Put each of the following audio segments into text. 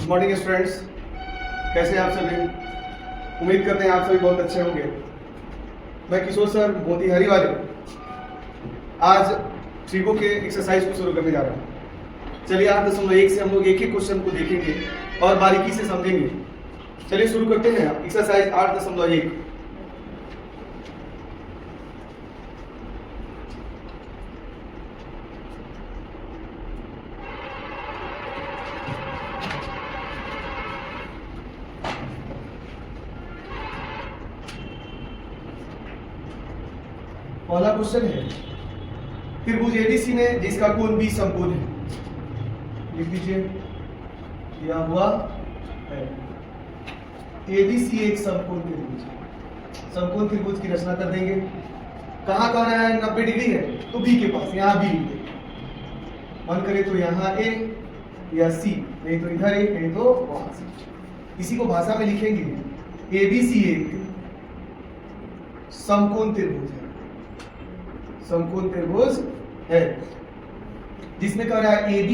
Good morning students, कैसे हैं आप सभी। उम्मीद करते हैं आप सभी बहुत अच्छे होंगे। मैं किशोर सर मोतीहारी वाले आज ट्रिगो के एक्सरसाइज को शुरू करने जा रहा हूँ। चलिए 8.1 से हम लोग एक एक क्वेश्चन को देखेंगे और बारीकी से समझेंगे। चलिए शुरू करते हैं एक्सरसाइज 8.1। पहला क्वेश्चन है त्रिभुज एबीसी में जिसका कोण बी समकोण है। लिख दीजिए दिया हुआ है एबीसी एक समकोण त्रिभुज है। समकोण त्रिभुज की रचना कर देंगे। कहां कह रहा है 90 डिग्री है तो बी के पास यहां बी लिख देंगे। मन करे तो यहां ए या सी, नहीं तो इधर ए, नहीं तो वहां से। इसी को भाषा में लिखेंगे एबीसी एक समकोण त्रिभुज है। समकोण त्रिभुज है जिसमें कह रहा है AB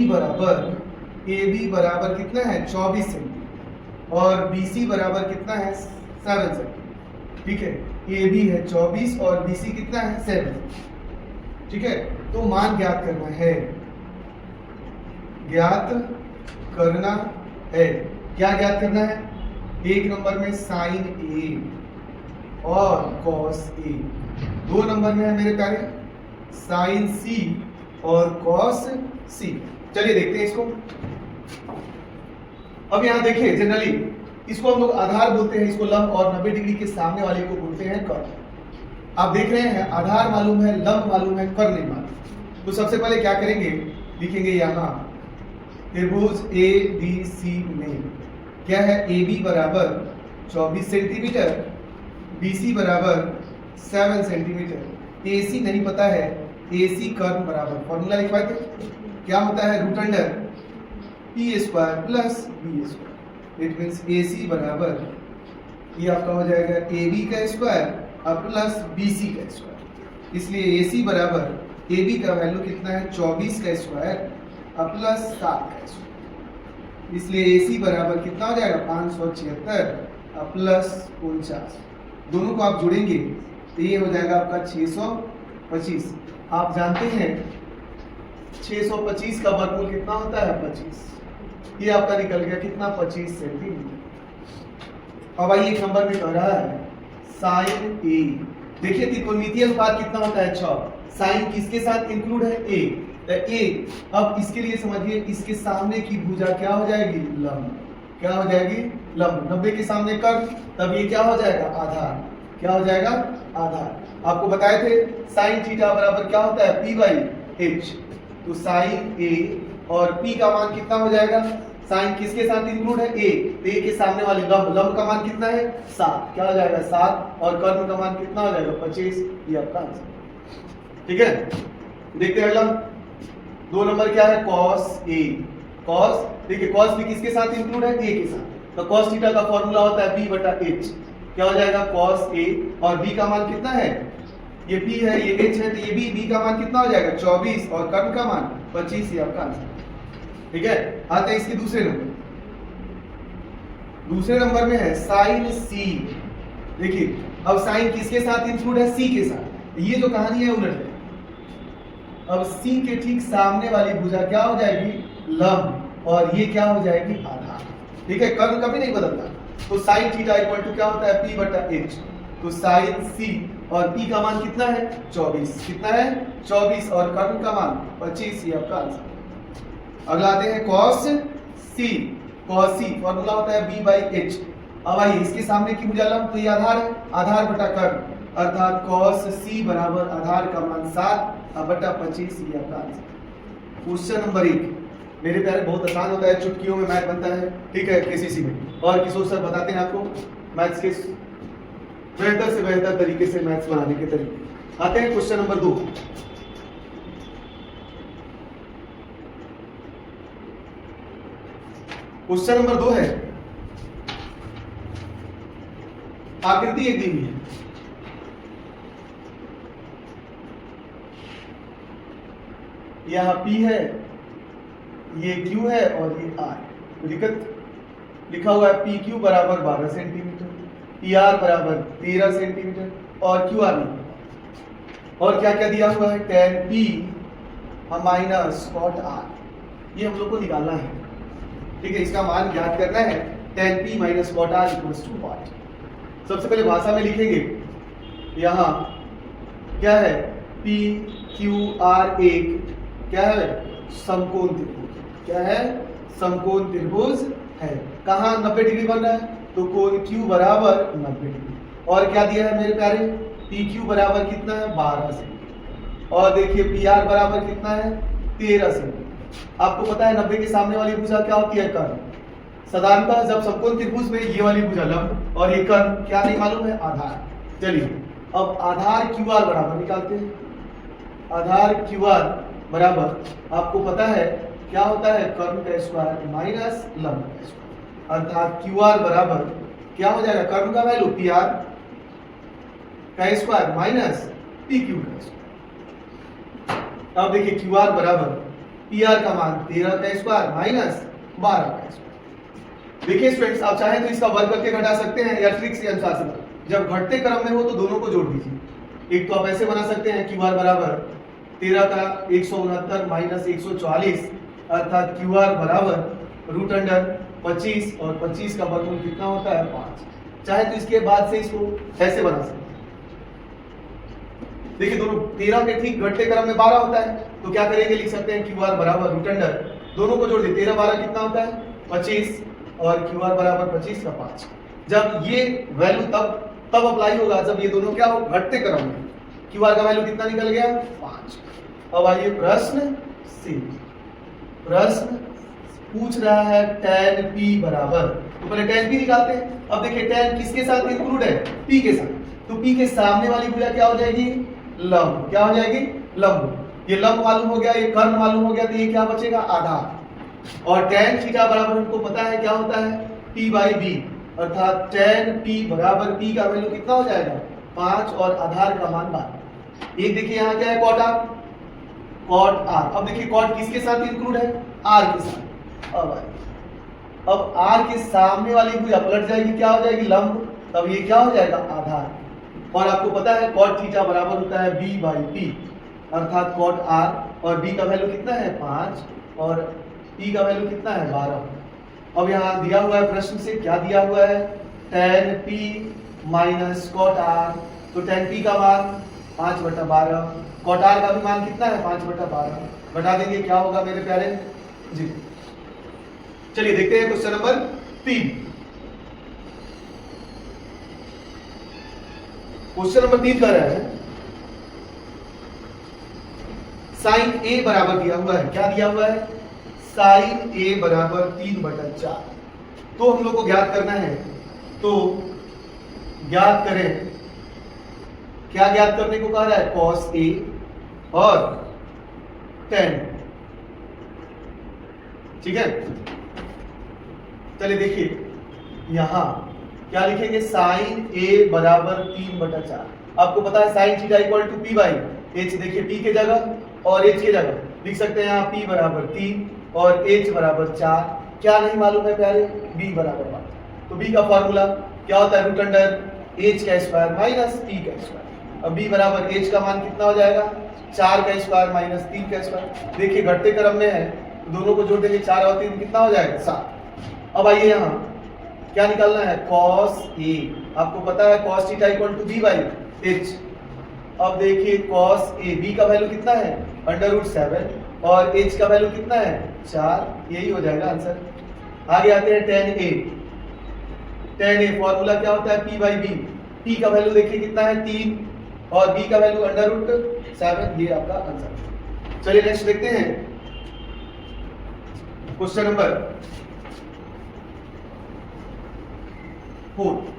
बराबर कितना है 24 सेंटीमीटर और BC बराबर कितना है 7 सेंटीमीटर। ठीक है, AB है 24 और BC कितना है 7। ठीक है, तो मान ज्ञात करना है। क्या ज्ञात करना है? एक नंबर में साइन A और कॉस A, 2 नंबर में है मेरे प्यारे साइन C और कॉस C। चलिए देखते हैं इसको। अब यहां देखिए जनरली इसको हम लोग आधार बोलते हैं, इसको लंब, और 90 डिग्री के सामने वाले को बोलते हैं कर्ण। आप देख रहे हैं आधार मालूम है, लंब मालूम है, कर्ण नहीं मालूम। तो सबसे पहले क्या करेंगे, लिखेंगे यहां त्रिभुज ABC में क्या है AB बराबर 24 सेंटीमीटर, BC बराबर 7 सेंटीमीटर, AC नहीं पता है, AC कर्ण बराबर फॉर्मूला लिखवाए थे, क्या होता है root under P square plus B square. It means AC बराबर ये आपका हो जाएगा AB का स्क्वायर और प्लस BC का स्क्वायर। इसलिए AC बराबर AB का वैल्यू कितना है 24 का स्क्वायर और प्लस 7 का स्क्वायर। इसलिए AC बराबर कितना हो जाएगा 576 और प्लस 49। दोनों को आप जोड़ेंगे तो ये हो जाएगा आपका 625। आप जानते हैं 625 का वर्गमूल कितना होता है 25। ये आपका निकल गया कितना 25 सेंटीमीटर। अब आइए एक नंबर में कह रहा है साइन A। देखिए त्रिकोणमितीय अनुपात कितना होता है 6। साइन किसके साथ इंक्लूड है A, तो A। अब इसके लिए समझिए इसके सामने की भुजा क्या हो जाएगी लंब। क्या हो जाएगी लंब। 90 के सामने कर्ण, तब ये क्या हो जाएगा आधार। क्या हो जाएगा आधार। आपको बताए थे साइन थीटा बराबर क्या होता है P/H। तो साइन A और P का मान कितना हो जाएगा, साइन किसके साथ इंक्लूड है A, तो A के सामने वाले लंब का मान कितना है 7। क्या हो जाएगा 7 और कर्ण का मान कितना हो जाएगा 25। ये आपका आंसर। ठीक है, देखते हैं अगला 2 नंबर क्या है cos A। cos, देखिए cos भी किसके साथ इंक्लूड है A के साथ, तो cos थीटा का फॉर्मूला होता है B/H। क्या हो जाएगा cos A और B का मान कितना है, ये P है ये H है, तो ये B का मान कितना हो जाएगा 24 और कर्ण का मान 25। ये आपका आंसर। ठीक है, आते हैं इसके दूसरे नंबर में है साइन C। देखिए अब साइन किसके साथ इंक्लूड है C के साथ, ये जो कहानी है उलट है। अब C के ठीक सामने वाली भुजा क्या हो जाएगी लंब और ये क्या हो जाएगी आधार। ठीक है, कर्ण कभी नहीं बदलता। तो साइन थीटा इक्वल टू क्या होता है P/H। तो साइन C और P का मान कितना है 24। कितना है 24 और कर्ण का मान 25। ये आपका आंसर। अगला आते हैं cos C। फॉर्मूला होता है B/H। अब आइए इसके सामने की भुजा लंब, तो ये आधार है, आधार बटा कर्ण, अर्थात cos C बराबर आधार का मान 7 और बटा 25। ये आपका आंसर। क्वेश्चन नंबर 1 मेरे प्यारे बहुत आसान होता है, चुटकियों में मैथ बनता है। ठीक है, KCC में, और किशोर सर बताते हैं आपको मैथ्स के बेहतर से बेहतर तरीके से मैथ्स बनाने के तरीके। आते हैं क्वेश्चन नंबर 2। क्वेश्चन नंबर 2 है आकृति एक दी हुई है। यहाँ P है, ये Q है और ये R है। कोई दिक्कत? लिखा हुआ है पी क्यू बराबर 12 सेंटीमीटर, पी आर बराबर 13 सेंटीमीटर और क्यू आर और क्या क्या दिया हुआ है, tan p माइनस cot r, ये हम लोग को निकालना है। ठीक है, इसका मान ज्ञात करना है। tan p माइनस cot r equals to what. सबसे पहले भाषा में लिखेंगे, यहाँ क्या है, p q r एक क्या है, समकोण त्रिभुज। क्या है, समकोण त्रिभुज है। कहाँ 90 डिग्री बन रहा है, तो कोण q बराबर 90 डिग्री। और क्या दिया है मेरे प्यारे, पी क्यू बराबर कितना है, 12 सेंटीमीटर। और देखिए पी आर बराबर कितना है, 13 सेंटीमीटर। आपको पता है 90 के सामने वाली भुजा क्या होती है, कर्ण। साधारणतः जब समकोण त्रिभुज में ये वाली भुजा लंब और ये कर्ण, क्या नहीं मालूम है, आधार। चलिए अब आधार क्यू आर बराबर निकालते हैं। आधार क्यू आर बराबर आपको पता है क्या होता है, कर्ण का स्क्वायर माइनस लंब का स्क्वायर, अर्थात क्यू आर बराबर क्या हो जाएगा, कर्ण का वैल्यू पी आर का स्क्वायर माइनस पी क्यू का स्क्वायर। अब देखिए क्यू आर बराबर पी आर का मान 13 का स्क्वायर माइनस 12 का स्क्वायर। देखिए स्टूडेंट्स, आप चाहें तो इसका वर्ग करके घटा सकते हैं या ट्रिक से अनुसार से। जब घटते क्रम में हो तो दोनों को जोड़ दीजिए। एक तो आप ऐसे बना सकते हैं, क्यू आर बराबर 13 का 169 माइनस 144, अर्थात क्यू आर बराबर रूट अंडर 25 और 25 का वर्गमूल कितना होता है, 5। चाहे तो इसके बाद से इसको ऐसे बना सकते हैं। देखिए दोनों 13 के ठीक घटते क्रम में 12 होता है, तो क्या करेंगे, लिख सकते हैं क्यू आर बराबर रूट अंडर, दोनों को जोड़ दे, 13 12 कितना होता है, 25 और क्यू आर बराबर 25 का 5। जब ये वैल्यू तब अप्लाई होगा जब ये दोनों क्या हो, घटते क्रम में। क्यू आर का वैल्यू कितना निकल गया, 5। अब आइए प्रश्न सी। प्रश्न पूछ रहा है tan p बराबर, तो पहले tan p निकालते हैं। अब देखिए tan किसके साथ इंक्लूड है, p के साथ, तो p के सामने वाली भुजा क्या हो जाएगी, लंब। क्या हो जाएगी, लंब। ये लंब मालूम हो गया, ये कर्ण मालूम हो गया, तो ये क्या बचेगा, आधार। और tan थीटा बराबर हमको पता है क्या होता है, p बाई b, अर्थात tan p बराबर p का वैल्यू कितना हो जाएगा, 5 और आधार का मान 12। एक देखिए यहाँ क्या है, cot r, cot r। अब देखिए cot किसके साथ इंक्लूड है, r के साथ। अब r के सामने वाली भुजा पलट जाएगी, क्या हो जाएगी, लंब। तब ये क्या हो जाएगा, आधार। और आपको पता है cot थीटा बराबर होता है b बाई p, अर्थात cot r और b का वैल्यू कितना है, 5 और p का वैल्यू कितना है, 12। अब यहाँ दिया हुआ है प्रश्न से, क्या दिया हुआ है, tan p माइनस cot r, तो tan p का मान 5/12, cot r का भी मान कितना है, 5/12। घटा देंगे, क्या होगा मेरे प्यारे जी। चलिए देखते हैं क्वेश्चन नंबर 3। क्वेश्चन नंबर 3 कर रहे हैं, साइन a बराबर दिया हुआ है। क्या दिया हुआ है, साइन a बराबर 3/4। तो हम लोग को ज्ञात करना है, तो ज्ञात करें। क्या ज्ञात करने को कह रहा है, cos a और tan। ठीक है, चलिए देखिए यहां क्या लिखेंगे, साइन a बराबर 3/4। आपको पता है sine theta equal to p by h। देखिए p के जगह और h के जगह लिख सकते हैं यहाँ p बराबर 3 और h बराबर 4। क्या नहीं मालूम है प्यारे, b बराबर 1। तो b का फॉर्मूला क्या होता है, रूट अंडर h का स्क्वायर माइनस p का स्क्वायर। अब b बराबर h का मान कितना हो जाएगा, 4 का स्क्वायर माइनस 3 का स्क्वायर। देखिए घटते क्रम में है, दोनों को जोड़ देंगे, 4 और 3 कितना हो जाएगा, 7। अब आइए यहाँ क्या निकालना है, cos a। आपको पता है cos theta equal to b by h। अब देखिए cos a, b का वैल्यू कितना है, √7 और h का वैल्यू कितना है, 4। यही हो जाएगा आंसर। आगे आते हैं tan a। tan a formula क्या होता है, p बाई b। p का वैल्यू देखिए कितना है, 3 और b का वैल्यू √7। ये आपका आंसर। चलिए नेक्स्ट देखते हैं क्वेश्चन नंबर 4।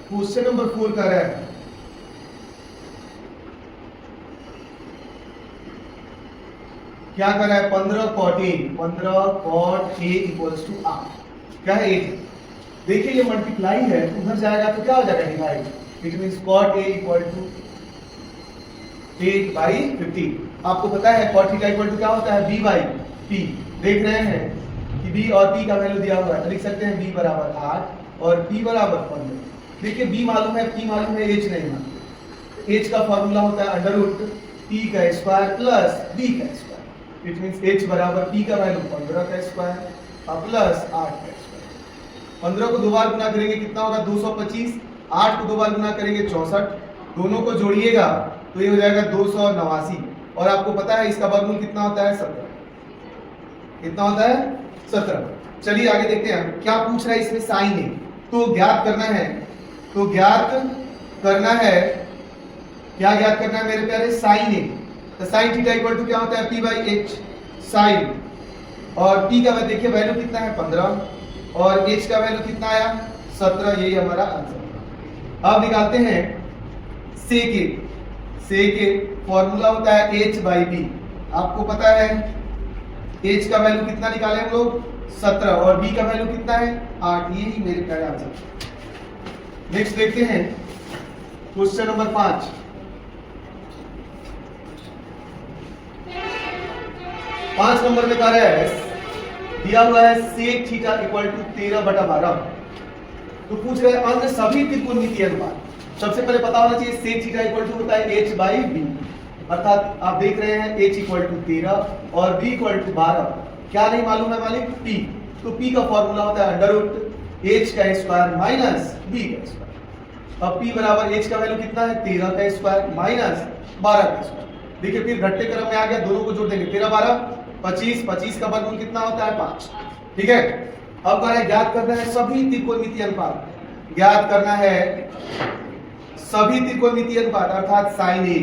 क्वेश्चन नंबर 4 का है, क्या कर रहा है 15 cot A, 15 cot A equals to 8, क्या है 8। देखिए ये मल्टीप्लाई है, उधर जाएगा तो क्या हो जाएगा divide, it means cot A equal to 8/50। आपको पता है cot थीटा इक्वल टू क्या होता है b/p। देख रहे हैं कि b और p का वैल्यू दिया हुआ है, लिख सकते हैं b बराबर 8 और p बराबर 15। देखिए b मालूम है, p मालूम है, h नहीं मालूम। h का फॉर्मूला होता है अंडर रूट p का स्क्वायर प्लस b का स्क्वायर, इट मींस h बराबर p का वैल्यू 15 का स्क्वायर और प्लस 8 का स्क्वायर। 15 को दो बार गुना करेंगे कितना होगा 225, 8 को दो बार गुना करेंगे 64, दोनों को जोड़िएगा तो ये हो जाएगा 289। और आपको पता है इसका वर्गमूल कितना होता है 17, कितना होता है 17। चलिए आगे देखते हैं क्या पूछ रहा है इसमें साइन है, तो ज्ञात करना है, तो ज्ञात करना है, क्या ज्ञात करना है मेरे प्यारे साइन है। तो साइन थीटा इक्वल टू क्या होता है p/h साइन, और p का देखिए वैल्यू कितना है 15 और h का वैल्यू कितना आया 17, यही हमारा आंसर। अब निकालते हैं सेक फॉर्मूला होता है h/b। आपको पता है h का वैल्यू कितना निकाले हम लोग 17 और b का वैल्यू कितना है 8, यही मेरे प्यारे आंसर। नेक्स्ट देखते हैं क्वेश्चन नंबर 5। 5 नंबर में कह रहा है दिया हुआ है सेक थीटा इक्वल टू 13/12। तो पूछ रहे हैं अन्य सभी त्रिकोणमितीय अनुपात। सबसे पहले पता होना चाहिए सेक थीटा इक्वल टू होता है h/b, अर्थात आप देख रहे हैं h इक्वल टू 13 और b इक्वल टू 12। क्या नहीं मालूम है मालिक p, तो p का फॉर्मूला होता है अंडर रूट h का स्क्वायर माइनस b का स्क्वायर। अब p बराबर h का वैल्यू कितना है 13 का स्क्वायर माइनस 12 का स्क्वायर। देखिए फिर घटते क्रम में आ गया, दोनों को जोड़ देंगे 13 12 25, 25 का वर्गमूल कितना होता है 5। ठीक है, अब कह रहे हैं ज्ञात करना है सभी त्रिकोणमितीय अनुपात, ज्ञात करना है सभी त्रिकोणमितीय अनुपात अर्थात sign A,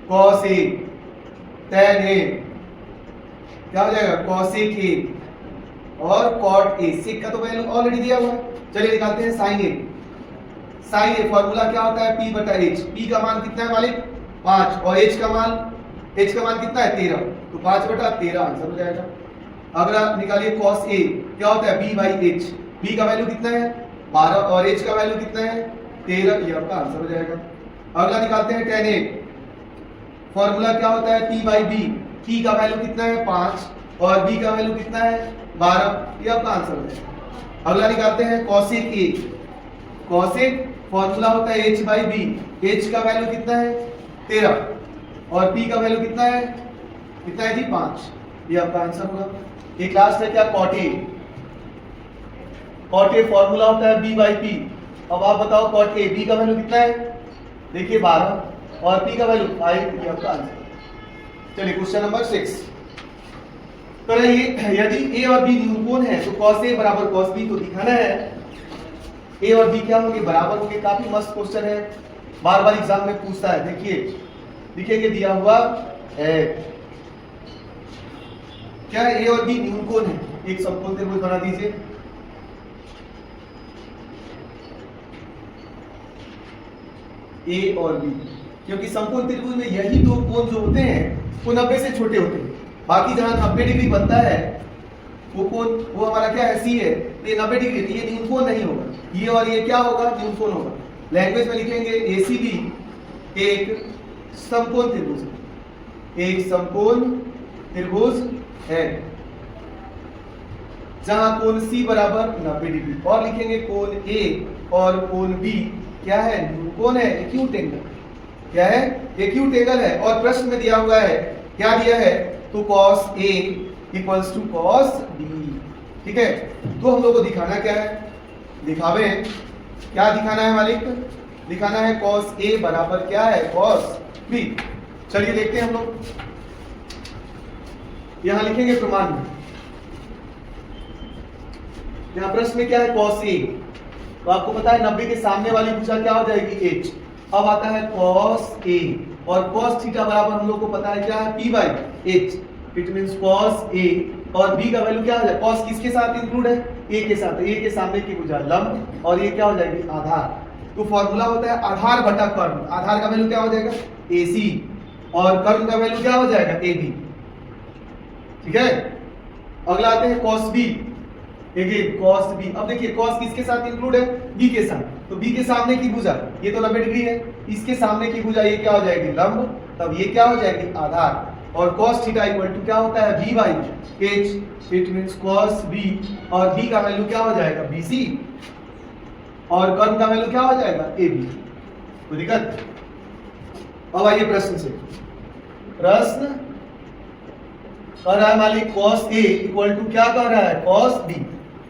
cos A, tan ए, क्या हो जाएगा कॉसेक ए और कॉट ए। सेक का तो वैल्यू ऑलरेडी दिया हुआ है, चलिए निकालते हैं sign A. Sign a formula क्या होता है p/h, p का मान कितना है मालिक 5 और h का मान कितना है 13, तो 5/13 आंसर हो जाएगा। अगला निकालिए cos a, क्या होता है b/h, b का वैल्यू कितना है 12 और h का वैल्यू कितना है 13, ये आपका आंसर हो जाएगा। अगला निकालते हैं tan a, फॉर्मूला क्या होता है p/b, p का वैल्यू कितना है 5 और b का वैल्यू कितना है 12, ये आपका आंसर हो जाएगा। अगला निकालते हैं cosec a, cosec फॉर्मूला होता है h/b, h का वैल्यू कितना है 13 और p का वैल्यू कितना है जी 5, ये आपका आंसर होगा। एक लास्ट है क्या cot a, फॉर्मूला होता है b/p। अब आप बताओ cot a, b का वैल्यू कितना है देखिए 12 और p का वैल्यू 5, ये आपका आंसर। चलिए क्वेश्चन नंबर 6। तो यदि a और b निरूपण है तो cos a बराबर cos b, तो दिखाना है a और b क्या होंगे बराबर होंगे। काफी मस्त क्वेश्चन है, बार बार एग्जाम में पूछता है। देखिए लिखेंगे दिया हुआ है क्या a और b निरूपण है, एक समकोण त्रिभुज बना दीजिए। a और b, क्योंकि समकोण त्रिभुज में यही दो कोण जो होते हैं वो 90 से छोटे होते हैं, बाकी जहां 90 डिग्री बनता है वो कोण वो हमारा क्या है c है, तो ये 90 डिग्री, तो ये निरूपण नहीं होगा, ये और ये क्या होगा निरूपण होगा। लैंग्वेज में लिखेंगे ACB एक समकोण त्रिभुज, एक समकोण त्रिभुज है जहां कोण C बराबर 90 डिग्री, और लिखेंगे कोण A और कोण B क्या है निरूपण है, एक्यूट एंगल, क्या है एक्यूट एंगल है। और प्रश्न में दिया हुआ है क्या दिया है, तो cos A equals to cos B। ठीक है, तो हम लोग को दिखाना क्या है, दिखावे क्या दिखाना है मालिक, दिखाना है cos A बराबर क्या है cos B। चलिए देखते हैं हम लोग, यहां लिखेंगे प्रमाण में, यहां प्रश्न में क्या है cos A, तो आपको पता है 90 के सामने वाली भुजा क्या हो जाएगी h। अब आता है cos A और cos थीटा बराबर हम लोग को पता है क्या है p/h, it means cos A और b का वैल्यू क्या हो जाएगा, cos किसके साथ इंक्लूड है a के साथ, a के सामने की भुजा लंब और ये क्या हो जाएगी आधार। तो फॉर्मूला होता है आधार बटा कर्ण, आधार का वैल्यू क्या हो जाएगा AC और कर्ण का वैल्यू क्या हो जाएगा AB। ठीक है। अगला आते हैं cos b, again cos b। अब देखिए cos किसके साथ इंक्लूड है, b के साथ, तो b के सामने की भुजा ये तो 90 डिग्री है, इसके सामने की भुजा ये क्या हो जाएगी, लंब, तब ये क्या हो जाएगी, आधार। और cos थीटा इक्वल टू क्या होता है, b by h, it means cos b, और b का वैल्यू क्या हो जाएगा, bc, और कर्व का वैल्यू क्या हो जाएगा, ab। कोई दिक्कत? अब आइए प्रश्न से, प्रश्न कह रहा है मालिक cos a इक्वल टू क्या कह रहा है, cos b।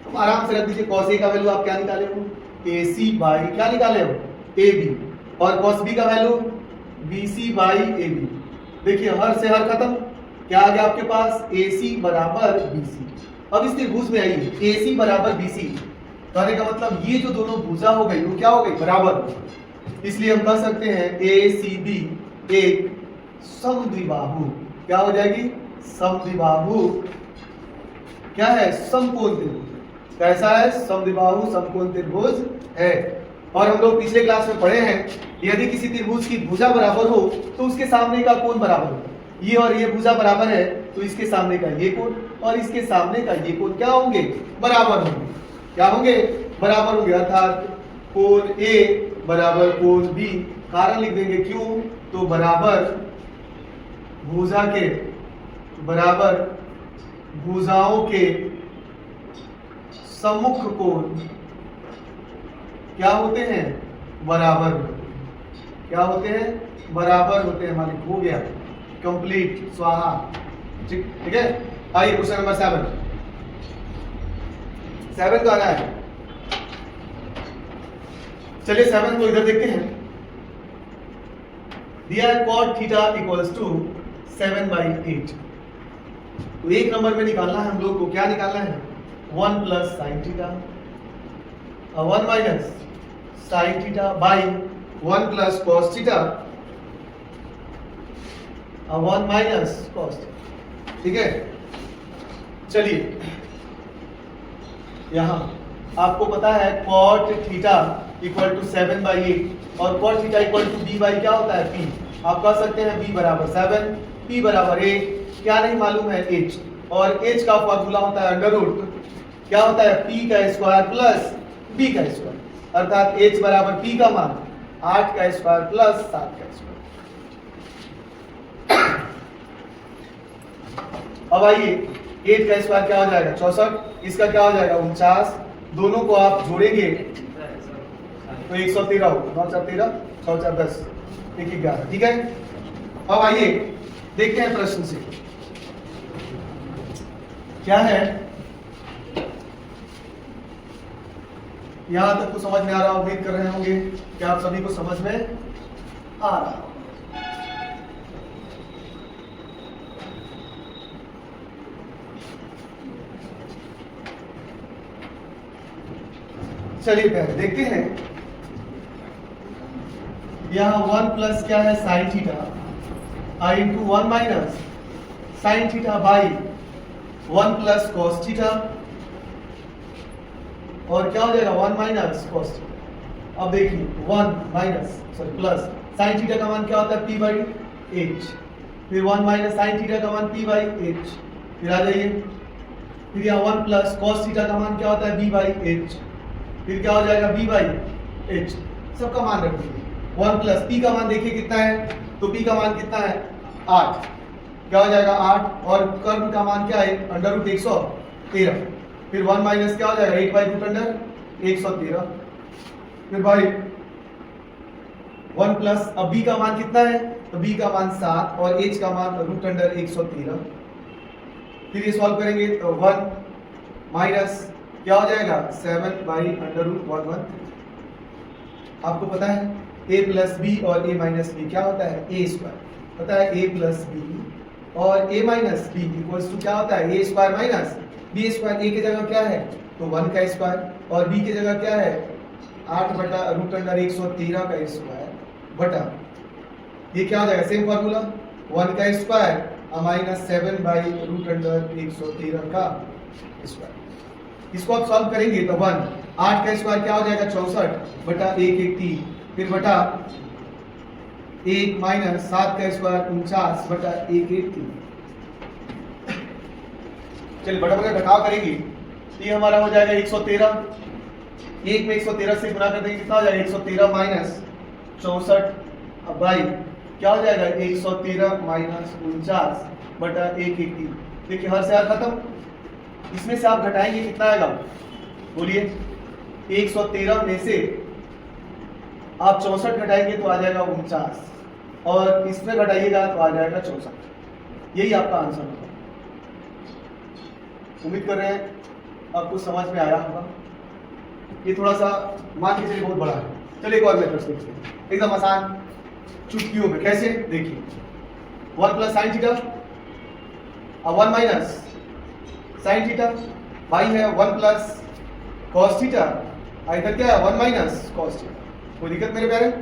तो आराम से रख दीजिए, cos a का वैल्यू आप क्या निकाले हो, ac बाई क्या निकाले हो, ab, और cos b का वैल्यू bc बाई ab। देखिए हर से हर खत्म, क्या आ गया आपके पास, ac बराबर bc। अब इस त्रिभुज में आइए, ac बराबर bc कहने का मतलब ये जो दोनों भुजा हो गई वो क्या हो गई, बराबर। इसलिए हम कह सकते हैं acb एक समद्विबाहु, क्या हो जाएगी, समद्विबाहु क्या है, समकोण त्रिभुज। कैसा है, समद्विबाहु समकोण त्रिभुज है। और हम लोग पिछले क्लास में पढ़े हैं, यदि किसी त्रिभुज की भुजा बराबर हो तो उसके सामने का कोण बराबर होगा। ये और ये भुजा बराबर है तो इसके सामने का ये कोण और इसके सामने का ये कोण क्या होंगे, बराबर होंगे। क्या होंगे, बराबर होंगे, अर्थात कोण A बराबर कोण B। कारण लिख देंगे, क्यों, तो बराबर भुजा के, बराबर भुजाओं के सम्मुख कोण क्या होते हैं, बराबर। क्या होते हैं, बराबर होते हैं। मालिक हो गया कंप्लीट, स्वाहा। ठीक है। आइए क्वेश्चन नंबर 7 का आ रहा है। चलिए 7 को इधर देखते हैं। दिया है cot थीटा इक्वल्स टू 7/8। तो एक नंबर में निकालना है हम लोग को, क्या निकालना है, 1 plus sine theta, 1 minus sine theta by 1 plus cos theta, 1 minus cos theta. ठीक है। चलिए यहां आपको पता है cot थीटा इक्वल टू 7/8 और cot theta equal to b by क्या होता है, p। आप कह सकते हैं b बराबर 7, p बराबर 8, क्या नहीं मालूम है, h, और h का फॉर्मूला होता है अंडर रूट क्या होता है, p का स्क्वायर प्लस b का स्क्वायर, अर्थात h बराबर p का मान 8 का स्क्वायर प्लस 7 का स्क्वायर। अब आइए 8 का स्क्वायर क्या हो जाएगा, 64, इसका क्या हो जाएगा, 49, दोनों को आप जोड़ेंगे तो 113 होगा, 9 4 13, 6 4 10, 1 11। ठीक है। अब आइए देखते हैं प्रश्न से क्या है। यहां तक तो समझ में आ रहा, उम्मीद कर रहे होंगे कि आप सभी को समझ में आ रहा हो। चलिए पहले देखते हैं। यहाँ 1 प्लस क्या है, sine theta, I into 1 minus sine theta by 1 plus cos theta, और क्या हो जाएगा, 1 माइनस कॉस थीटा। अब देखिए 1 minus sorry plus sine theta का मान क्या होता है, p बाई h, फिर 1 माइनस साइन थीटा का मान p बाई h, फिर आ जाइए, फिर यहाँ 1 प्लस कॉस थीटा का मान क्या होता है, b बाई h, फिर क्या हो जाएगा, b बाई h, सबका मान रख दीजिए। 1 प्लस p का मान देखिए कितना है, तो p का मान कितना है, 8, क्या हो जाएगा 8, और कर्व का मान क्या है, अंडर रूट 113, फिर 1 माइनस क्या हो जाएगा, 8 बाई रूट अंडर 113, फिर बाई 1 प्लस, अब b का मान कितना है, तो b का मान 7 और h का मान रूट अंडर 113, फिर ये सॉल्व करेंगे तो 1 माइनस क्या हो जाएगा, 7 बाई अंडर रूट 113। आपको पता है a प्लस बी और a माइनस बी क्या होता है, a स्क्वायर, पता है a प्लस बी और a minus B equals to क्या होता है, a square minus b square. a की जगह क्या है, तो 1 का स्क्वायर, और b की जगह क्या है, 8 बटा रूट अंडर 113 का स्क्वायर बटा, ये क्या हो जाएगा, सेम फॉर्मूला, 1 का square minus 7 by root under 113 का स्क्वायर। इसको आप सॉल्व करेंगे तो 1, 8 का स्क्वायर क्या हो जाएगा, 64 बटा 1 1 3, फिर बटा 1 माइनस 7 का स्क्वायर 49 बटा 1 1 3। चलिए बटा बटा घटाव करेंगे, ये हमारा हो जाएगा 113, एक में 113 से गुना कर देंगे, कितना हो जाएगा 113 माइनस 64, अब भाई क्या हो जाएगा 113 माइनस 49 बटा 180। देखिए हर से हर खत्म, इसमें से आप घटाएंगे कितना आएगा, बोलिए 113 में से आप 64 घटाएंगे तो आ जाएगा 49, और इसमें घटाइएगा तो आ जाएगा 64। यही आपका आंसर होगा। उम्मीद कर रहे हैं आपको समझ में आया होगा। ये थोड़ा सा मान के चलिए बहुत बड़ा है। चलिए एक और मेथड देखते हैं, एकदम आसान चुटकियों में। कैसे, देखिए 1 प्लस साइन थीटा और 1 माइनस साइन थीटा, भाई है 1 प्लस कॉस थीटा, इधर क्या है 1 माइनस कॉस थीटा। कोई दिक्कत मेरे प्यारे?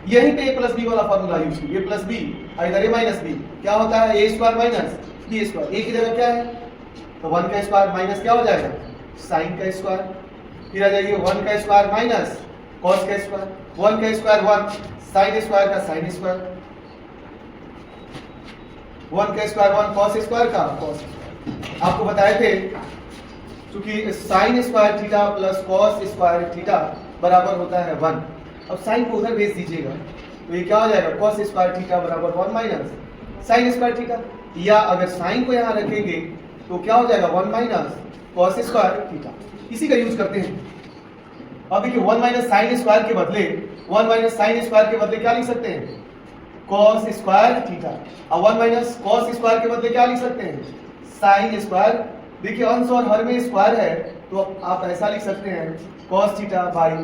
यही पे ए प्लस बी वाला फॉर्मूला यूज कीजिए, ए प्लस बी इधर ए माइनस बी, क्या होता है ए स्क्वायर माइनस बी स्क्वायर। ए की जगह क्या है तो 1 का स्क्वायर माइनस क्या हो जाएगा साइन का स्क्वायर, फिर आ जाइए 1 का स्क्वायर माइनस कॉस का स्क्वायर, 1 का स्क्वायर 1 साइन स्क्वायर का साइन स्क्वायर, 1 का स्क्वायर 1 कॉस स्क्वायर का कॉस स्क्वायर। आपको बताए थे क्योंकि sine square theta plus cos square theta बराबर होता है 1। अब साइन को उधर भेज दीजिएगा तो ये क्या हो जाएगा कॉस स्क्वायर थीटा बराबर 1 माइनस साइन स्क्वायर थीटा, या अगर साइन को यहाँ रखेंगे तो क्या हो जाएगा 1 माइनस कॉस स्क्वायर थीटा। इसी का यूज करते हैं। अब देखिए 1 माइनस साइन स्क्वायर के बदले 1 माइनस साइन स्क्वायर के बदले क्या लिख सकते हैं कॉस स्क्वायर थीटा, और 1 माइनस कॉस स्क्वायर के बदले क्या लिख सकते हैं साइन स्क्वायर। देखिए अंश और हर में स्क्वायर है तो आप ऐसा लिख सकते हैं cos theta by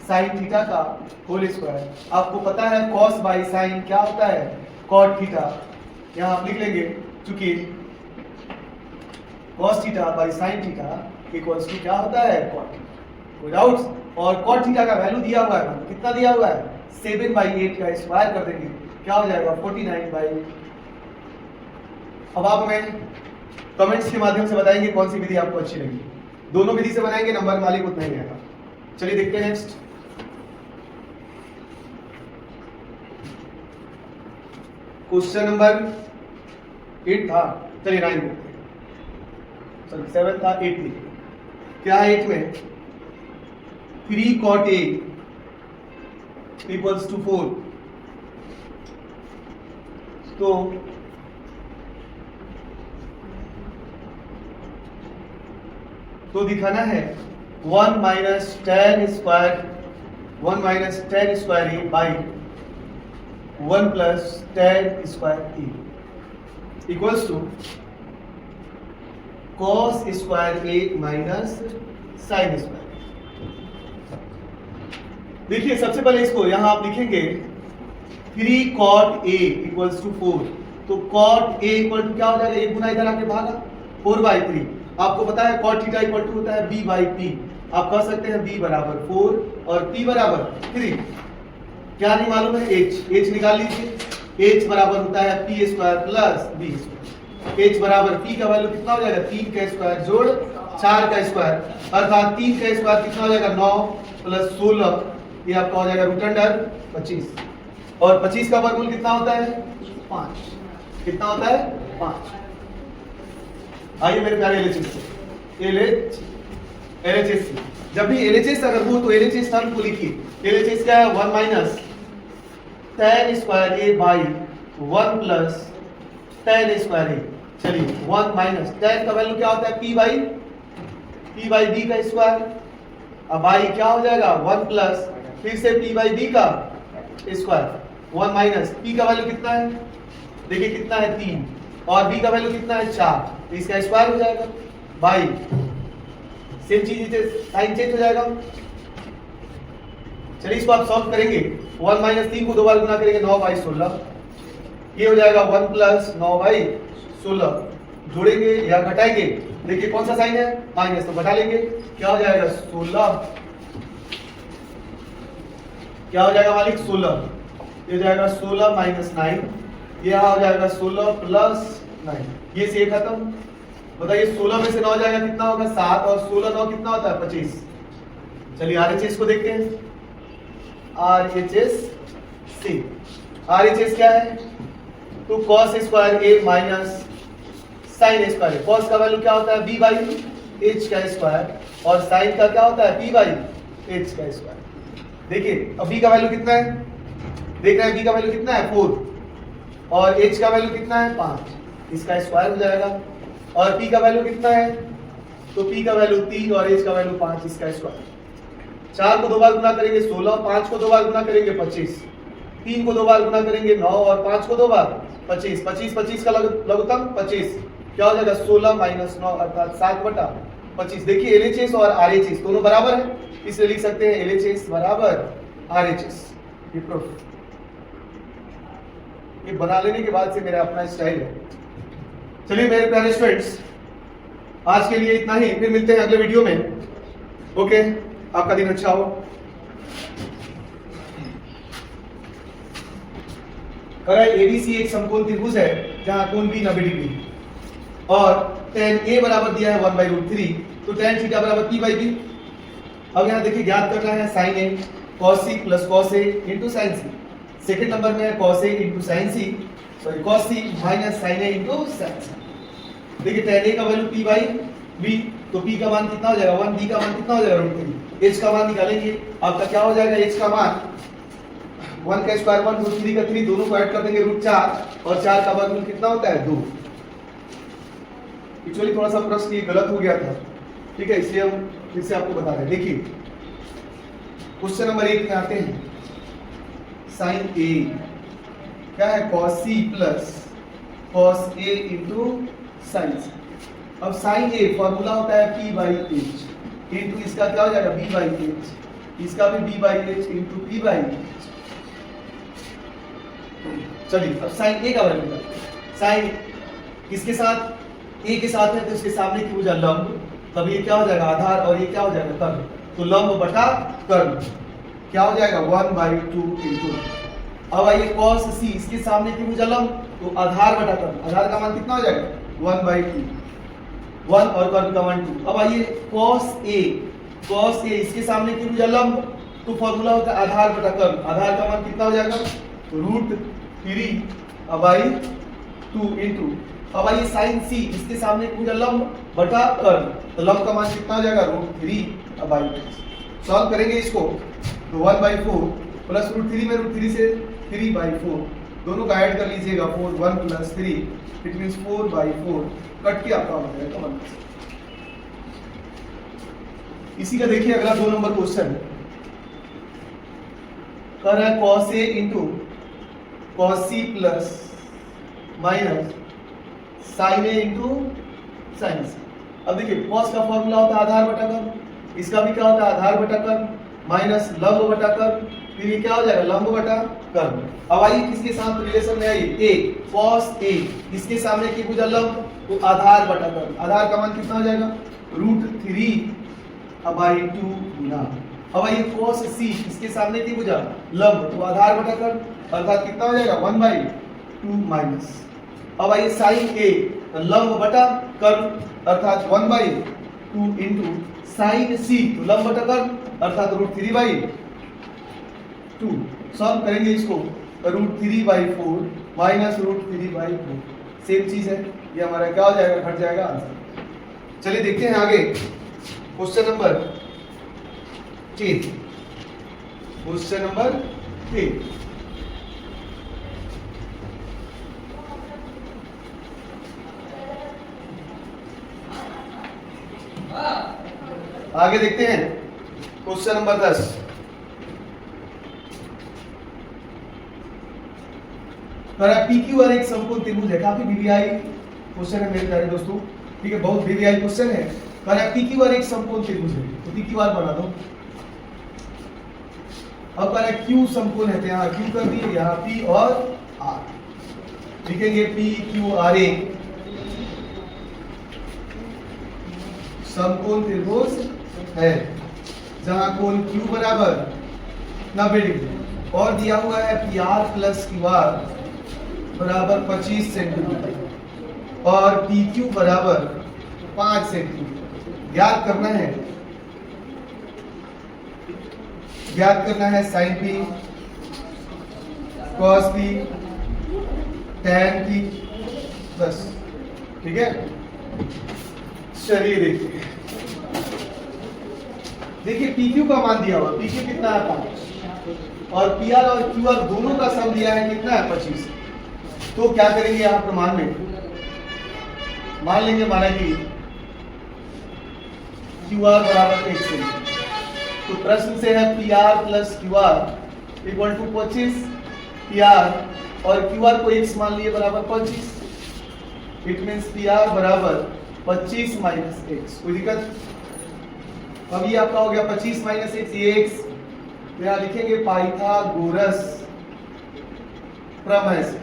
sine theta का होल स्क्वायर। आपको पता है कॉस बाई साइन क्या होता है कॉट थीटा, यहाँ आप लिख लेंगे चूंकि cos theta by sine theta equals to क्या होता है कॉट थीटा। कोई डाउट्स? और कॉट थीटा का वैल्यू दिया हुआ है, कितना दिया हुआ है 7/8 का स्क्वायर कर देंगे क्या हो जाएगा 49/8। अब आप हमें कमेंट्स के माध्यम से बताएंगे कौन सी विधि आपको अच्छी लगी। दोनों विधि से बनाएंगे नंबर मालिक उतना ही रहेगा। चलिए देखते हैं नेक्स्ट। क्वेश्चन नंबर 8 था, चलिए 9 देखते हैं। सॉरी 7 था, 8 देखिए क्या है 8 में 3 cot A इक्वल्स टू 4। तो दिखाना है 1 minus ten square A by 1 plus ten square A equals to cos square A minus sine square. देखिए सबसे पहले इसको यहां आप लिखेंगे 3 cot A इक्वल्स टू 4। तो cot A इक्वल टू क्या हो जाएगा, एक गुना इधर आके भागा 4/3। आपको पता है cot थीटा इक्वल टू होता है B/P। आप कह सकते हैं B बराबर 4 और P बराबर 3। क्या नहीं मालूम है H निकाल लीजिए। H बराबर होता है P square plus B square. H बराबर P का वैल्यू कितना हो जाएगा 3 का स्क्वायर जोड़ 4 का स्क्वायर, अर्थात 3 का स्क्वायर कितना हो जाएगा 9 प्लस 16, ये आपका हो जाएगा रूट अंडर 25। और 25 का वर्गमूल कितना होता है 5। कितना होता है 5। आइए मेरे प्यारे LHS जब भी LHS अगर हो तो LHS टर्म को लिखिए। LHS क्या है 1 minus ten square A by 1 plus ten square A. चलिए 1 माइनस टेन का वैल्यू क्या होता है P बाई B का स्क्वायर, अब बाई क्या हो जाएगा 1 प्लस फिर से P बाई B का स्क्वायर। 1 माइनस P का वैल्यू कितना है, देखिए कितना है 3, और B का वैल्यू कितना है 4, तो इसका स्क्वायर हो जाएगा बाई सेम चीज साइन चेंज हो जाएगा। चलिए इसको आप सॉल्व करेंगे। 1 माइनस 3 को 2 बार गुना करेंगे 9/16, ये हो जाएगा 1 प्लस 9/16। जोड़ेंगे या घटाएंगे, देखिए कौन सा साइन है माइनस, तो घटा लेंगे क्या हो जाएगा 16। क्या हो जाएगा मालिक 16, ये हो जाएगा 16 माइनस 9, ये हो जाएगा 16 प्लस 9, ये से खत्म। बताइए 16 में से 9 जाएगा कितना होगा 7, और 16 9 कितना होता है 25। चलिए RHS को देखते हैं। RHS क्या है, तो cos square a minus sine A square. Cos का वैल्यू क्या होता है b बाई एच का स्क्वायर और साइन का क्या होता है p बाई एच का स्क्वायर। देखिए अब b का वैल्यू कितना है, देख रहे हैं b का वैल्यू कितना है 4 और h का वैल्यू कितना है 5, इसका स्क्वायर हो जाएगा। और p का वैल्यू कितना है, तो p का वैल्यू 3 और h का वैल्यू 5, इसका स्क्वायर। 4 को 2 बार गुना करेंगे 16, 5 को 2 बार गुना करेंगे 25, 3 को 2 बार गुना करेंगे 9 और 5 को 2 बार 25, 25 का लघुत्तम 25, क्या हो जाएगा 16 माइनस 9 अर्थात 7/25। देखिए LHS और RHS दोनों बराबर है, इसलिए लिख सकते हैं LHS बराबर RHS। ये प्रूफ, ये बना लेने के बाद से मेरा अपना स्टाइल है। चलिए मेरे प्यारे स्टूडेंट्स, आज के लिए इतना ही, फिर मिलते हैं अगले वीडियो में। ओके, आपका दिन अच्छा हो। ABC एक समकोण त्रिभुज है जहां कोण B 90 डिग्री और tan A बराबर दिया है 1/√3, तो tan थीटा बराबर P बाई B। अब यहाँ देखिए ज्ञात करना है sin A cos C plus cos A into sin C। Second number में है cos A into sin C, sorry cos C minus sin A into sin C। देखिए tan A का वैल्यू P बाई B, तो P का मान कितना हो जाएगा 1, B का मान कितना हो जाएगा √3, H का मान निकालेंगे। आपका क्या हो जाएगा, H का मान 1 का स्क्वायर 1 √3 का 3, दोनों को ऐड कर देंगे √4 और 4 का वर्गमूल कितना होता है 2। एक्चुअली थोड़ा सा प्रश्न ये गलत हो गया था, ठीक है, इसलिए हम फिर से आपको बता रहे हैं। देखिए क्वेश्चन नंबर 1 में आते हैं, sin A क्या है cos C plus cos A into sin C। अब sin A फॉर्मूला होता है P बाई H इंटू इसका क्या हो जाएगा B बाई H, इसका भी B by H into P by H। चलिए अब sin A का वैल्यू निकालते हैं। sin किसके साथ, A के साथ है तो इसके सामने की भुजा लंब, तब ये क्या हो जाएगा आधार और ये क्या हो जाएगा कर्ण, तो लंब बटा कर्ण क्या हो जाएगा 1/2 इंटू। अब आइए cos C, इसके सामने की भुजा लंब, तो आधार बटा कर्ण, आधार का मान कितना हो जाएगा 1/2, 1 और कर्ण का मान 2। अब आइए cos A इसके सामने की भुजा लंब, तो फॉर्मूला होता है आधार बटा कर्ण, आधार का मान कितना हो जाएगा √3/2 इंटू। अब आइए sin C, इसके सामने की भुजा लंब बटा कर्ण, तो लंब का मान कितना हो जाएगा √3/2। सॉल्व करेंगे इसको, तो 1/4 प्लस √3 में √3 से 3/4, दोनों का ऐड कर लीजिएगा 4, 1 प्लस 3 इट मींस 4/4, कट के आपका हो जाएगा 1। इसी का देखिए अगला 2 नंबर क्वेश्चन कर रहा है cos A into cos C plus minus sin A into sin C। अब देखिए cos का फॉर्मूला होता है आधार बटा कर्ण, इसका भी क्या होता है आधार बटा कर्ण माइनस लंब बटा कर्ण, फिर ये क्या हो जाएगा लंब बटा कर्ण। अब आइए किसके साथ रिलेशन में आइए, A cos A, इसके सामने की भुजा लंब, तो आधार बटा कर्ण, आधार का मान कितना हो जाएगा √3/2 गुना। अब आइए cos C, इसके सामने की भुजा लंब, तो आधार बटा कर्ण, अर्थात कितना हो जाएगा 1/2 माइनस। अब आइए sin A, लंब बटा कर्ण अर्थात 1/2 इंटू sin C, तो लंब बटा कर्ण अर्थात √3/2। सॉल्व करेंगे इसको, √3/4 माइनस √3/4, सेम चीज है, ये हमारा क्या हो जाएगा घट जाएगा आंसर। चलिए देखते हैं आगे क्वेश्चन नंबर 10, क्वेश्चन नंबर 10। आगे देखते हैं क्वेश्चन नंबर 10। PQR एक समकोण त्रिभुज है, काफी वीवीआई क्वेश्चन है मेरे प्यारे दोस्तों, ठीक है, बहुत वीवीआई क्वेश्चन है। PQR एक समकोण त्रिभुज है, तो PQR बना दो। अब कह रहा है Q समकोण है, तो यहाँ Q कर दिए, यहाँ P और R लिखेंगे। PQR एक समकोण त्रिभुज है जहां कोण Q बराबर 90 डिग्री और दिया हुआ है PR प्लस QR बराबर 25 सेंटीमीटर और PQ बराबर 5 सेंटीमीटर। ज्ञात करना है sin P cos P tan P, बस ठीक है, चलिए देखिए PQ का मान दिया हुआ, PQ कितना है 5 और PR और QR दोनों का सम दिया है कितना है 25। तो क्या करेंगे यहाँ प्रमाण में मान लेंगे माना कि QR बराबर 1 से, तो प्रश्न से है PR plus QR equal to 25, PR और QR को x मान लिए बराबर 25, इट मीन्स PR बराबर 25 माइनस x। कोई दिक्कत? अब ये आपका हो गया 25 माइनस x, ये x तो यहाँ लिखेंगे पाइथागोरस प्रमेय से।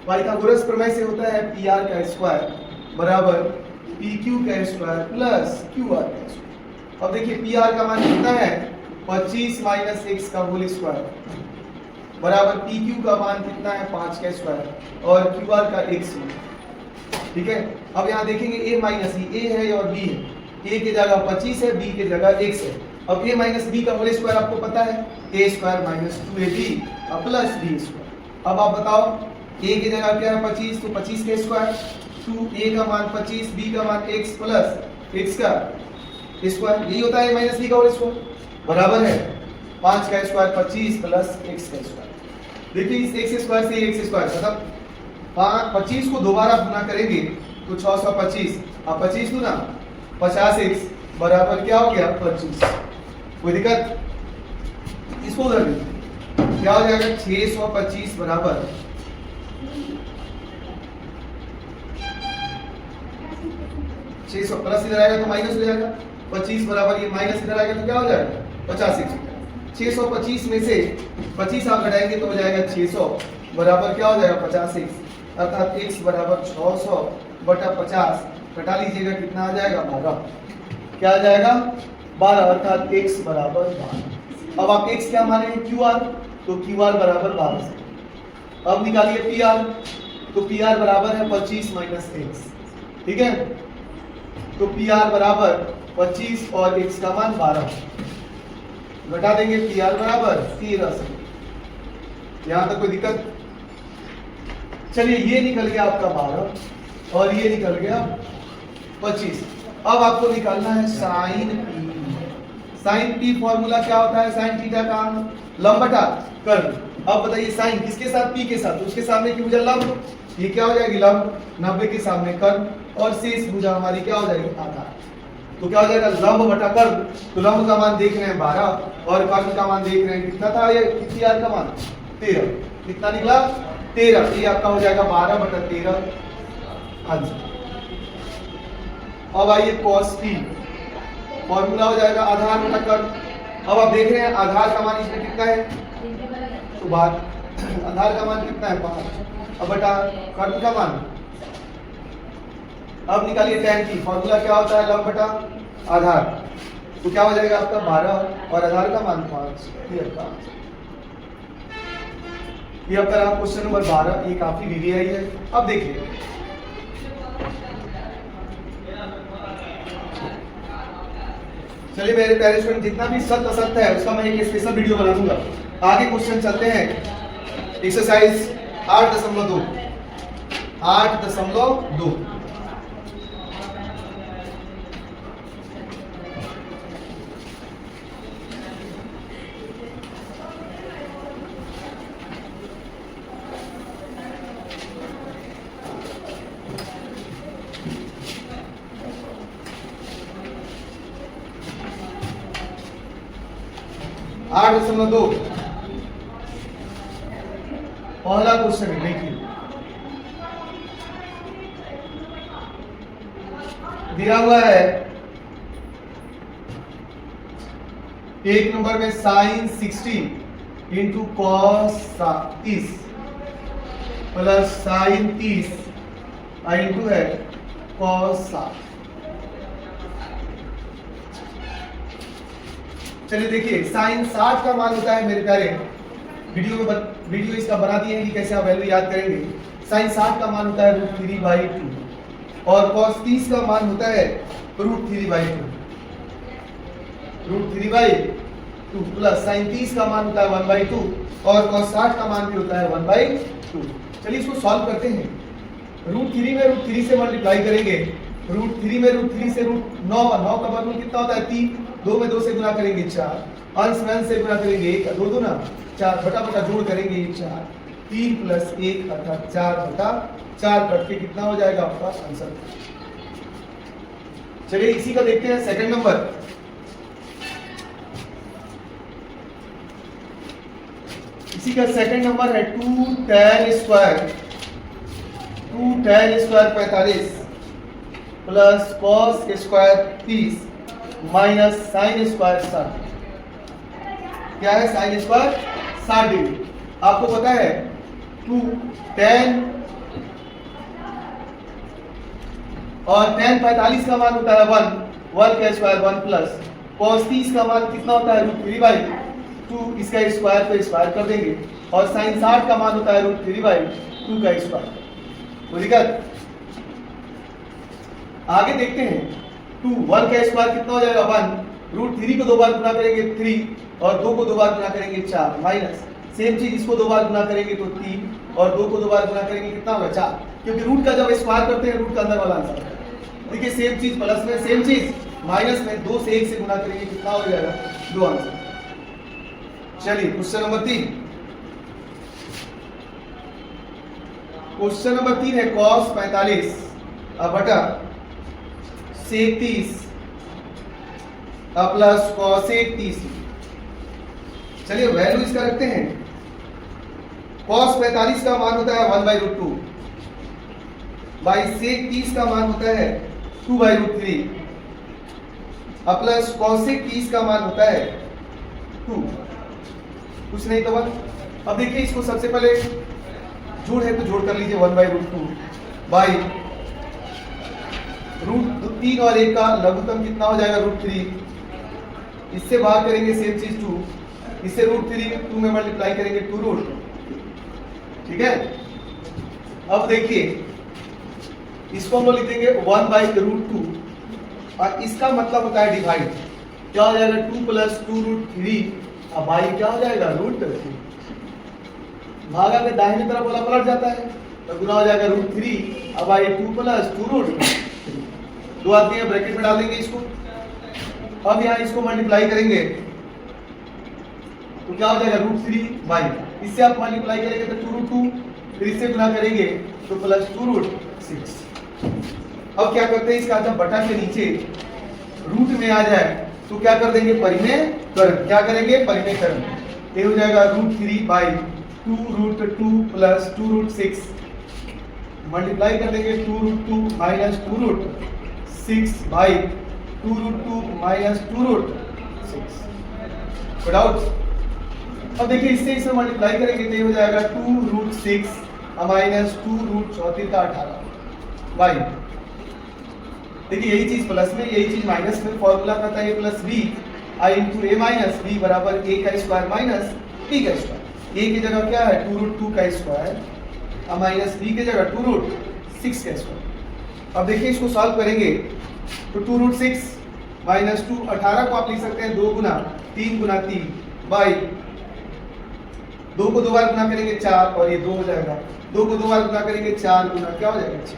पाइथागोरस प्रमेय से होता है PR का स्क्वायर बराबर PQ का स्क्वायर प्लस QR का स्क्वायर। अब देखिए PR का मान कितना है 25 माइनस x का होल स्क्वायर बराबर PQ का मान कितना है 5 का स्क्वायर और QR का x मान। ठीक है, अब यहाँ देखेंगे a माइनस a है और b है, a की जगह 25 है, b की जगह x है। अब a माइनस b का होल स्क्वायर आपको पता है a square minus 2ab plus b square. अब आप बताओ a की जगह क्या है 25, तो 25 का स्क्वायर 2a का मान 25, b का मान x प्लस x का स्क्वायर, यही होता है a माइनस b का होल स्क्वायर बराबर है 5 का स्क्वायर 25 प्लस x का स्क्वायर। देखिए इस x स्क्वायर से x स्क्वायर खत्म, 25 को दोबारा गुना करेंगे तो 625 अब 25 गुना 50x बराबर क्या हो गया 25। कोई दिक्कत? इसको उधर देखिए क्या हो जाएगा 625 बराबर 600 प्लस इधर आएगा तो माइनस हो जाएगा 25 बराबर ये माइनस इधर आएगा तो क्या हो जाएगा 50x। 625 में से 25 आप घटाएंगे तो हो जाएगा 600 बराबर क्या हो जाएगा 50x, अर्थात x बराबर 600 बटा 50 घटा लीजिएगा कितना आ जाएगा 12। क्या आ जाएगा 12 अर्थात x बराबर 12। अब आप x क्या माने हैं QR, तो QR बराबर 12 से। अब निकालिए PR, तो PR बराबर है 25 माइनस x। ठीक है, तो PR बराबर 25 और x का मान 12 घटा देंगे PR बराबर 13 से। यहां तक कोई दिक्कत? चलिए ये निकल गया आपका 12 और ये निकल गया 25। अब आपको निकालना है sine P। Sine P formula क्या होता है साइन थीटा का लंब बटा कर्ण। अब बताइए साइन किसके साथ P के साथ, उसके सामने की भुजा लंब, ये क्या हो जाएगी लंब, 90 के सामने कर्ण और शेष भुजा हमारी क्या हो जाएगी आधार। तो क्या हो जाएगा लंब बटा कर्ण, तो लंब का मान देख रहे हैं 12 और कर्ण का मान देख रहे हैं कितना था ये PR का मान 13, कितना निकला 13, ये आपका हो जाएगा 12 बटा 13 आंसर। अब आइए cos P फॉर्मूला हो जाएगा आधार बटा कर्ण। अब आप देख रहे हैं आधार का मान इसमें कितना है, तो बात आधार का मान कितना है 5 अब बटा कर्ण का मान। अब निकालिए tan T, फॉर्मूला क्या होता है लंब बटा आधार, तो क्या हो जाएगा आपका 12 और आधार का मान 5। ये आपका रहा क्वेश्चन नंबर 12, ये काफी वीवीआई है। अब देखिए चलिए मेरे प्यारे स्टूडेंट जितना भी सत्य असत्य है उसका मैं एक स्पेशल वीडियो बना दूंगा। आगे क्वेश्चन चलते हैं एक्सरसाइज 8.2 8.2 पहला क्वेश्चन है। देखिए दिया हुआ है एक नंबर में sine 60 into cos 30 plus sine 30 into है कॉस 60। चलिए देखिए साइन 60 का मान होता है मेरे प्यारे, वीडियो इसका बना दिए हैं कि कैसे आप वैल्यू याद करेंगे। साइन 60 का मान होता है √3/2 और cos 30 का मान होता है √3/2 प्लस साइन 30 का मान होता है 1/2 और cos 60 का मान भी होता है 1/2। चलिए इसको सॉल्व करते हैं। √3 में √3 से मल्टीप्लाई करेंगे, √3 में √3 से √9, 9 का वर्गमूल कितना होता है 3, 2 में 2 से गुना करेंगे 4, अंश में अंश से गुना करेंगे 1, 2 2 ना 4, बटा बटा जोड़ करेंगे 4, 3 + 1 अर्थात 4/4 कट के कितना हो जाएगा आपका आंसर। चलिए इसी का देखते हैं सेकंड नंबर। इसी का सेकंड नंबर है 2 tan square 45 plus cos square 30 minus sin square 60। क्या है sin स्क्वायर 60 डिग्री। आपको पता है 2 tan और tan 45 का मान होता है 1 का स्क्वायर 1 प्लस cos 30 का मान कितना होता है √3/2, इसका स्क्वायर पे स्क्वायर कर देंगे, और sin 60 का मान होता है √3/2 का स्क्वायर। तो दिक्कत आगे देखते हैं 2 1 का स्क्वायर कितना हो जाएगा 1, √3 को 2 बार गुना करेंगे 3 और 2 को 2 बार गुना करेंगे 4 माइनस सेम चीज इसको 2 बार गुना करेंगे तो 3 और 2 को 2 बार गुना करेंगे कितना होगा 4, क्योंकि रूट का जब स्क्वायर करते हैं रूट का अंदर वाला आंसर है। देखिए सेम चीज प्लस में सेम चीज माइनस में 2 से 1 से गुना करेंगे कितना हो जाएगा 2 आंसर। चलिए क्वेश्चन नंबर 3। क्वेश्चन नंबर 3 है cos 45 बटा sec 30 प्लस cosec 30। चलिए वैल्यू इसका रखते हैं। cos 45 का मान होता है 1/√2 बाई sec 30 का मान होता है 2/√3 प्लस cosec 30 का मान होता है 2, कुछ नहीं तो 1। अब देखिए इसको सबसे पहले जोड़ है तो जोड़ कर लीजिए 1/√2 बाई √3 और 1 का लघुत्तम कितना हो जाएगा √3, इससे बाहर करेंगे सेम चीज 2, इससे √3 2 में मल्टीप्लाई करेंगे 2 ठीक है। अब देखिए इसको हम लोग लिख देंगे 1/√2 और इसका मतलब होता है डिवाइड, क्या हो जाएगा 2 + 2√3 अब बाई क्या हो जाएगा √3, भागा के दाहिने तरफ वाला पलट जाता है तो गुना हो जाएगा √3 अब आई 2 + 2√3, 2 आदमी ब्रैकेट में डाल देंगे इसको। अब यहाँ इसको मल्टीप्लाई करेंगे तो क्या हो जाएगा √3/, इससे आप मल्टीप्लाई करेंगे तो 2√2, फिर इससे गुना करेंगे तो प्लस 2√6। अब क्या करते हैं इसका जब बटा के नीचे रूट में आ जाए तो क्या कर देंगे परिमेयकरण, क्या करेंगे परिमेयकरण, ये हो जाएगा √3/2√2 प्लस 2√6 मल्टीप्लाई कर देंगे 2√2 माइनस 2√6 बाई 2√2 माइनस 2√6। डाउट? अब देखिए इससे इसे मल्टीप्लाई करेंगे तो ये हो जाएगा 2√6 माइनस 2√34 का 18 बाई, देखिए यही चीज प्लस में यही चीज माइनस में, फॉर्मूला कहता है a plus B I into A minus B बराबर a का स्क्वायर माइनस b का स्क्वायर। a की जगह क्या है 2√2 का स्क्वायर माइनस b की जगह 2√6 का स्क्वायर। अब देखिए इसको सॉल्व करेंगे तो 2√6 माइनस 2 18 को आप लिख सकते हैं 2 गुना 3 गुना 3 बाई 2 को 2 बार गुना करेंगे 4 और ये 2 हो जाएगा, 2 को 2 बार गुना करेंगे 4 गुना क्या हो जाएगा 6।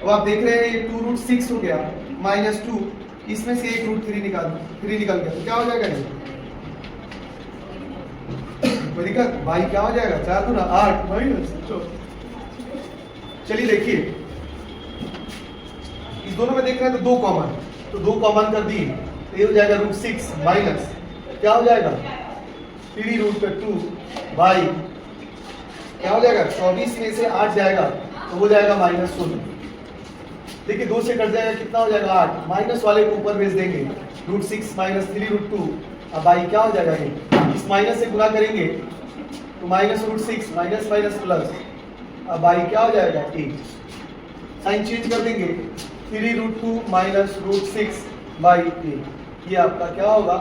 अब आप देख रहे हैं ये 2√6 हो गया माइनस 2, इसमें से एक √3 निकाल गया तो क्या हो जाएगा ये कोई दिक्कत भाई, क्या हो जाएगा 4 गुना 8 माइनस। चलिए देखिए इस दोनों में देख रहे हैं तो 2 कॉमन, तो 2 कॉमन कर दिए तो ये हो जाएगा √6 माइनस क्या हो जाएगा 3√2 बाई क्या हो जाएगा 24 में से 8 जाएगा तो हो जाएगा माइनस 16। देखिए 2 से कट जाएगा कितना हो जाएगा 8, माइनस वाले को ऊपर भेज देंगे √6 माइनस 3√2 अब बाई क्या हो जाएगा ये, इस माइनस से गुना करेंगे तो माइनस √6 माइनस माइनस प्लस अब बाई क्या हो जाएगा 8, साइन चेंज कर देंगे 3√2 माइनस √6 बाई 8, ये आपका क्या होगा